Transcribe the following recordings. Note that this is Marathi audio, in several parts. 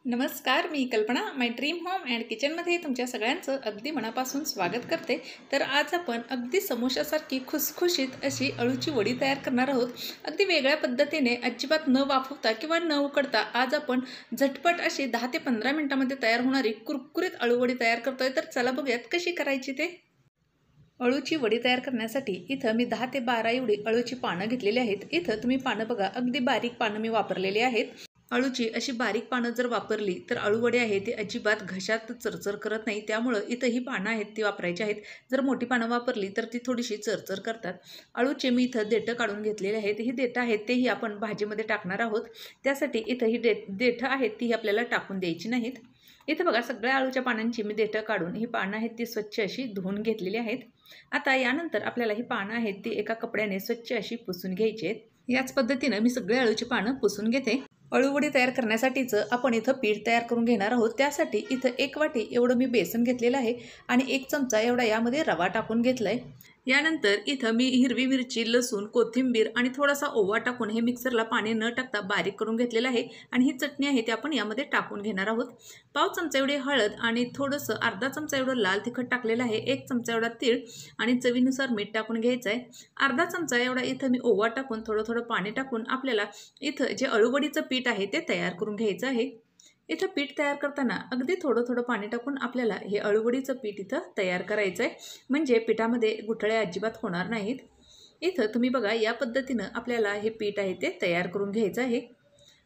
नमस्कार, मी कल्पना माय ड्रीम होम अँड किचनमध्ये तुमच्या सगळ्यांचं अगदी मनापासून स्वागत करते। तर आज आपण अगदी समोशासारखी खुसखुशीत अशी अळूची वडी तयार करणार आहोत। अगदी वेगळ्या पद्धतीने, अजिबात न वाफवता किंवा न उकडता आज आपण झटपट अशी 10 ते 15 मिनिटांमध्ये तयार होणारी कुरकुरीत अळूवडी तयार करतोय। तर चला बघूयात कशी करायची ते। अळूची वडी तयार करण्यासाठी इथं मी 10 ते 12 एवढी अळूची पानं घेतलेली आहेत। इथं तुम्ही पानं बघा, अगदी बारीक पानं मी वापरलेली आहेत। अळूची अशी बारीक पानं जर वापरली तर अळूवडी आहे ती अजिबात घशात चरचर करत नाही, त्यामुळं इथं ही पानं आहेत ती वापरायची आहेत। जर मोठी पानं वापरली तर ती थोडीशी चरचर करतात। अळूचे मी इथं देठं काढून घेतलेले आहेत। ही देठं आहेत तेही आपण भाजीमध्ये टाकणार आहोत, त्यासाठी इथं ही देठं आहेत ती आपल्याला टाकून द्यायची नाहीत। इथं बघा, सगळ्या अळूच्या पानांची मी देठं काढून ही पानं आहेत ती स्वच्छ अशी धुवून घेतलेली आहेत। आता यानंतर आपल्याला ही पानं आहेत ती एका कपड्याने स्वच्छ अशी पुसून घ्यायची आहेत। याच पद्धतीनं मी सगळे अळूची पानं पुसून घेते। अळूवडी तयार करण्यासाठीचं आपण इथं पीठ तयार करून घेणार आहोत। त्यासाठी इथं 1 वाटी एवढं मी बेसन घेतलेलं आहे आणि 1 चमचा एवढा यामध्ये रवा टाकून घेतलाय। यानंतर इथं मी हिरवी मिरची, लसूण, कोथिंबीर आणि थोडासा ओवा टाकून हे मिक्सरला पाणी न टाकता बारीक करून घेतलेलं आहे आणि ही चटणी आहे ती आपण यामध्ये टाकून घेणार आहोत। पाव चमचा एवढी हळद आणि थोडंसं अर्धा चमचा एवढं लाल तिखट टाकलेलं आहे। 1 चमचा एवढा तीळ आणि चवीनुसार मीठ टाकून घ्यायचं आहे। अर्धा चमचा एवढा इथं मी ओवा टाकून थोडं पाणी टाकून आपल्याला इथं जे अळूवडीचं पीठ आहे ते तयार करून घ्यायचं आहे। इथं पीठ तयार करताना अगदी थोडं पाणी टाकून आपल्याला हे अळूवडीचं पीठ इथं तयार करायचं आहे, म्हणजे पिठामध्ये गुठळ्या अजिबात होणार नाहीत। इथं तुम्ही बघा, या पद्धतीनं आपल्याला हे पीठ आहे ते तयार करून घ्यायचं आहे।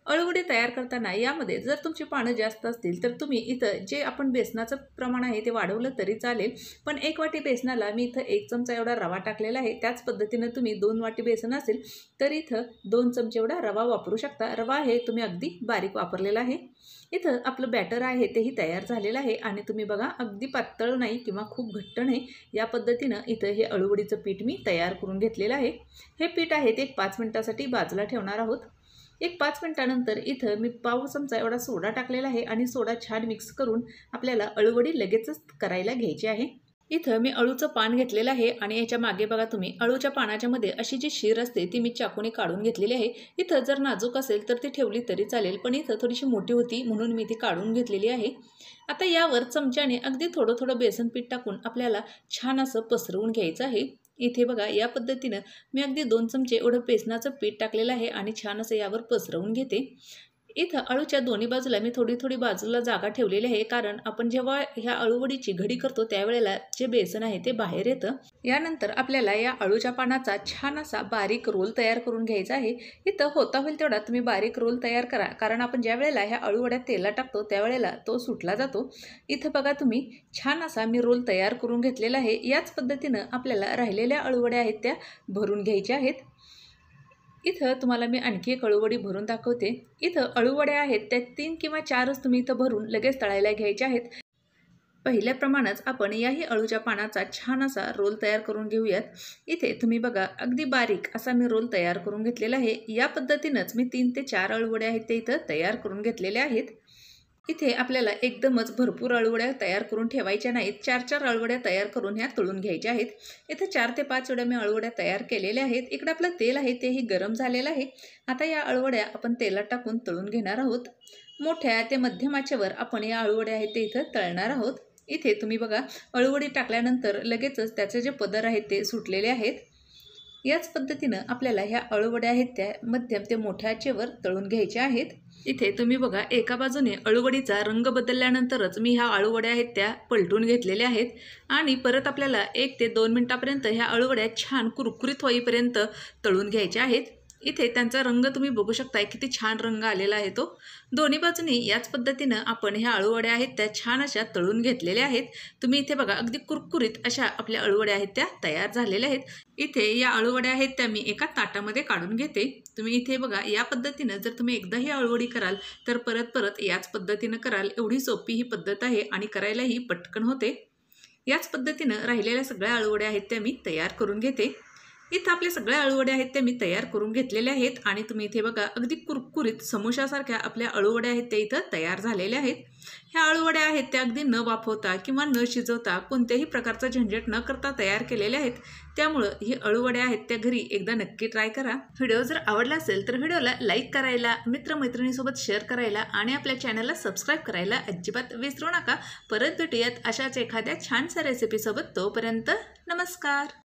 अळूवडी तयार करताना यामध्ये जर तुमची पानं जास्त असतील तर तुम्ही इथं जे आपण बेसनाचं प्रमाण आहे ते वाढवलं तरी चालेल, पण 1 वाटी बेसनाला मी इथं 1 चमचा एवढा रवा टाकलेला आहे। त्याच पद्धतीनं तुम्ही 2 वाटी बेसन असेल तर इथं 2 चमचे एवढा रवा वापरू शकता। रवा हे तुम्ही अगदी बारीक वापरलेला आहे। इथं आपलं बॅटर आहे तेही तयार झालेलं आहे आणि तुम्ही बघा, अगदी पातळ नाही किंवा खूप घट्ट नाही, या पद्धतीनं इथं हे अळूवडीचं पीठ मी तयार करून घेतलेलं आहे। हे पीठ आहे ते 5 मिनिटासाठी बाजूला ठेवणार आहोत। 5 मिनिटानंतर इथं मी पाव चमचा एवढा सोडा टाकलेला आहे आणि सोडा छान मिक्स करून आपल्याला अळूवडी लगेचच करायला घ्यायची आहे। इथं मी अळूचं पान घेतलेलं आहे आणि याच्या मागे बघा तुम्ही, अळूच्या पानाच्या मध्ये अशी जी शीर असते ती मी चाकूने काढून घेतलेली आहे। इथं जर नाजूक असेल तर ती ठेवली तरी चालेल, पण इथं थोडीशी मोठी होती म्हणून मी ती काढून घेतलेली आहे। आता यावर चमच्याने अगदी थोडं बेसन पीठ टाकून आपल्याला छान असं पसरवून घ्यायचं आहे। इथे बघा, या पद्धतीनं मी अगदी 2 चमचे एवढं बेसनाचं पीठ टाकलेलं आहे आणि छान असं यावर पसरवून घेते। इथं अळूच्या दोन्ही बाजूला मी थोडी बाजूला जागा ठेवलेली आहे, कारण आपण जेव्हा ह्या अळूवडीची घडी करतो त्यावेळेला जे बेसन आहे ते बाहेर येतं। यानंतर आपल्याला या अळूच्या पानाचा छान असा बारीक रोल तयार करून घ्यायचा आहे। इथं होता होईल तेवढा तुम्ही बारीक रोल तयार करा, कारण आपण ज्या वेळेला ह्या अळूवड्या तेलात टाकतो त्यावेळेला तो सुटला जातो। इथं बघा तुम्ही, छान असा मी रोल तयार करून घेतलेला आहे। याच पद्धतीनं आपल्याला राहिलेल्या अळूवड्या आहेत त्या भरून घ्यायच्या आहेत। इथं तुम्हाला मी आणखी एक अळूवडी भरून दाखवते। इथं अळूवड्या आहेत त्या 3 किंवा 4च तुम्ही इथं भरून लगेच तळायला घ्यायच्या आहेत। पहिल्याप्रमाणेच आपण याही अळूच्या पानाचा छान असा रोल तयार करून घेऊयात। इथे तुम्ही बघा, अगदी बारीक असा मी रोल तयार करून घेतलेला आहे। या पद्धतीनंच मी 3 ते 4 अळूवड्या आहेत ते इथं तयार करून घेतलेल्या आहेत। इथे आपल्याला एकदमच भरपूर अळूवड्या तयार करून ठेवायच्या नाहीत, 4 अळूवड्या तयार करून ह्या तळून घ्यायच्या आहेत। इथे 4 ते 5 एवढ्या मी अळूवड्या तयार केलेल्या आहेत। इकडे आपलं तेल आहे तेही गरम झालेलं आहे। आता या अळूवड्या आपण तेलात टाकून तळून घेणार आहोत। मोठ्या ते मध्यम आचेवर आपण या अळूवड्या आहेत ते इथं तळणार आहोत। इथे तुम्ही बघा, अळूवडी टाकल्यानंतर लगेचच त्याचे जे पदर आहेत ते सुटलेले आहेत। याच पद्धतीनं आपल्याला ह्या अळूवड्या आहेत त्या मध्यम ते मोठ्या आचेवर तळून घ्यायच्या आहेत। इथे तुम्ही बघा, एका बाजूने अळूवडीचा रंग बदलल्यानंतरच मी ह्या अळूवड्या आहेत त्या पलटून घेतलेल्या आहेत आणि परत आपल्याला 1 ते 2 मिनिटापर्यंत ह्या अळूवड्या छान कुरकुरीत होईपर्यंत तळून घ्यायच्या आहेत। इथे त्यांचा रंग तुम्ही बघू शकताय, किती छान रंग आलेला आहे तो। दोन्ही बाजूनी याच पद्धतीनं आपण ह्या अळूवड्या आहेत त्या छान अशा तळून घेतलेल्या आहेत। तुम्ही इथे बघा, अगदी कुरकुरीत अशा आपल्या अळूवड्या आहेत त्या तयार झालेल्या आहेत। इथे या अळूवड्या आहेत त्या मी एका ताटामध्ये काढून घेते। तुम्ही इथे बघा, या पद्धतीनं जर तुम्ही एकदा ही अळूवडी कराल तर परत याच पद्धतीनं कराल। एवढी सोपी ही पद्धत आहे आणि करायलाही पटकन होते। याच पद्धतीनं राहिलेल्या सगळ्या अळूवड्या आहेत त्या मी तयार करून घेते। इथं आपले सगळे अळूवडे आहेत ते मी तयार करून घेतलेले आहेत आणि तुम्ही इथे बघा अगदी कुरकुरीत समोशासारख्या आपल्या अळूवड्या आहेत ते इथं तयार झालेल्या आहेत। ह्या अळूवड्या आहेत त्या अगदी न वाफवता किंवा न शिजवता कोणत्याही प्रकारचा झंझट न करता तयार केलेल्या आहेत। त्यामुळे ही अळूवड्या आहेत त्या घरी एकदा नक्की ट्राय करा। व्हिडिओ जर आवडला असेल तर व्हिडिओला लाईक करायला, मित्रमैत्रिणींसोबत शेअर करायला आणि आपल्या चॅनलला सबस्क्राईब करायला अजिबात विसरू नका। परत भेटूयात अशाच एखाद्या छानशा रेसिपीसोबत। तोपर्यंत नमस्कार।